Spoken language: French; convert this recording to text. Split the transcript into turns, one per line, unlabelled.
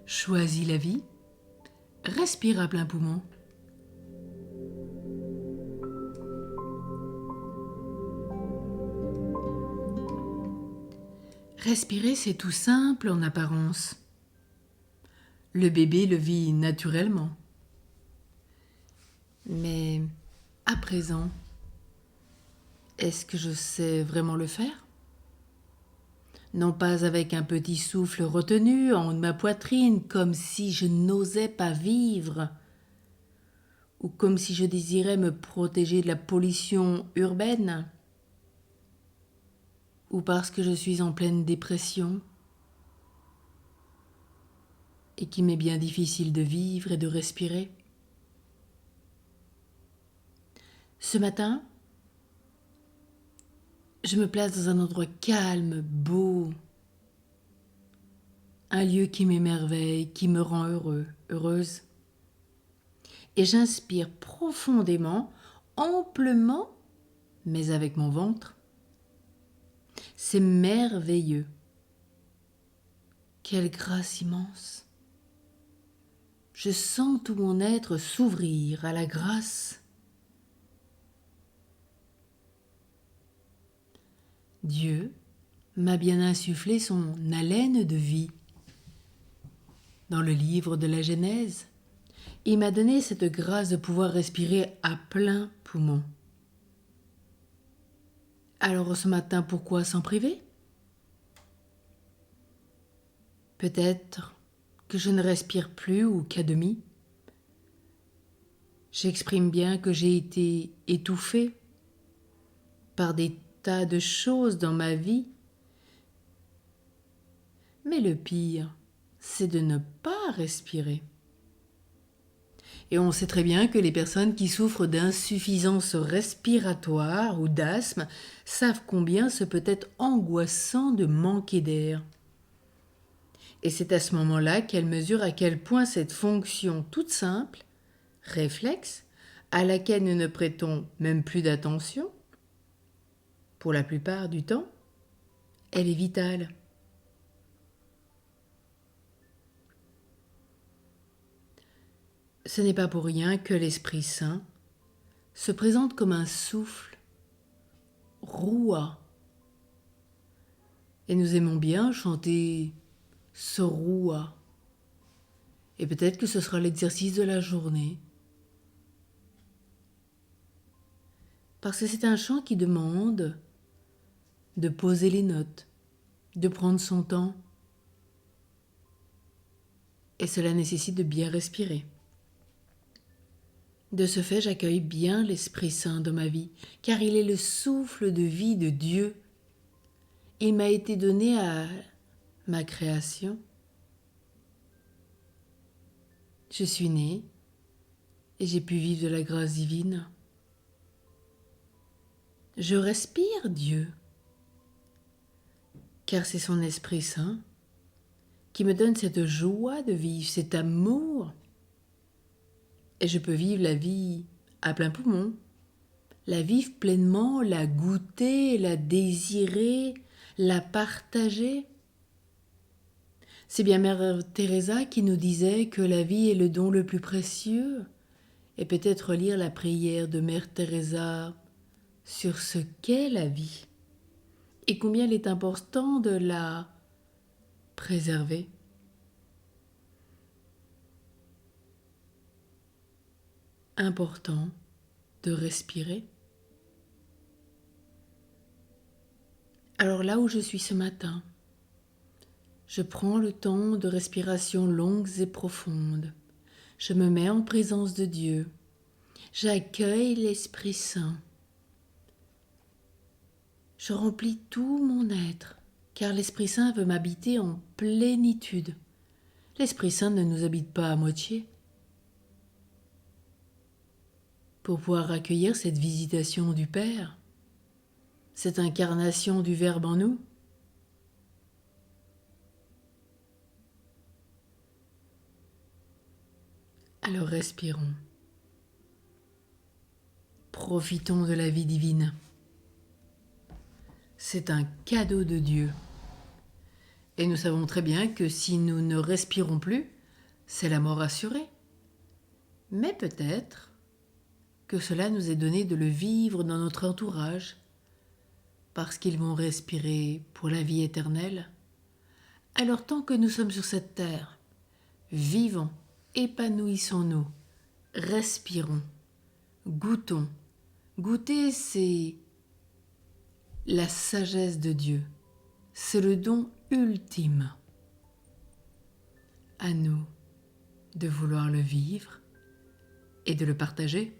Choisis la vie, respire à plein poumon. Respirer, c'est tout simple en apparence. Le bébé le vit naturellement. Mais à présent, est-ce que je sais vraiment le faire ? Non pas avec un petit souffle retenu en haut de ma poitrine, comme si je n'osais pas vivre, ou comme si je désirais me protéger de la pollution urbaine, ou parce que je suis en pleine dépression et qu'il m'est bien difficile de vivre et de respirer. Ce matin, je me place dans un endroit calme, beau, un lieu qui m'émerveille, qui me rend heureux, heureuse. Et j'inspire profondément, amplement, mais avec mon ventre. C'est merveilleux. Quelle grâce immense. Je sens tout mon être s'ouvrir à la grâce. Dieu m'a bien insufflé son haleine de vie. Dans le livre de la Genèse, il m'a donné cette grâce de pouvoir respirer à plein poumon. Alors ce matin, pourquoi s'en priver ? Peut-être que je ne respire plus ou qu'à demi. J'exprime bien que j'ai été étouffée par des tas de choses dans ma vie. Mais le pire, c'est de ne pas respirer. Et on sait très bien que les personnes qui souffrent d'insuffisance respiratoire ou d'asthme savent combien ce peut être angoissant de manquer d'air. Et c'est à ce moment-là qu'elles mesurent à quel point cette fonction toute simple, réflexe, à laquelle nous ne prêtons même plus d'attention, pour la plupart du temps, elle est vitale. Ce n'est pas pour rien que l'Esprit Saint se présente comme un souffle, roua. Et nous aimons bien chanter ce roua. Et peut-être que ce sera l'exercice de la journée. Parce que c'est un chant qui demande de poser les notes, de prendre son temps. Et cela nécessite de bien respirer. De ce fait, j'accueille bien l'Esprit Saint dans ma vie, car il est le souffle de vie de Dieu. Il m'a été donné à ma création. Je suis née et j'ai pu vivre de la grâce divine. Je respire Dieu, car c'est son Esprit Saint qui me donne cette joie de vivre, cet amour. Et je peux vivre la vie à plein poumon, la vivre pleinement, la goûter, la désirer, la partager. C'est bien Mère Teresa qui nous disait que la vie est le don le plus précieux. Et peut-être lire la prière de Mère Teresa sur ce qu'est la vie et combien il est important de la préserver. Important de respirer. Alors là où je suis ce matin, je prends le temps de respiration longues et profondes. Je me mets en présence de Dieu. J'accueille l'Esprit Saint. Je remplis tout mon être, car l'Esprit Saint veut m'habiter en plénitude. L'Esprit Saint ne nous habite pas à moitié. Pour pouvoir accueillir cette visitation du Père, cette incarnation du Verbe en nous, alors respirons. Profitons de la vie divine. C'est un cadeau de Dieu. Et nous savons très bien que si nous ne respirons plus, c'est la mort assurée. Mais peut-être que cela nous est donné de le vivre dans notre entourage, parce qu'ils vont respirer pour la vie éternelle. Alors tant que nous sommes sur cette terre, vivons, épanouissons-nous, respirons, goûtons. Goûter, c'est la sagesse de Dieu. C'est le don ultime. À nous de vouloir le vivre et de le partager.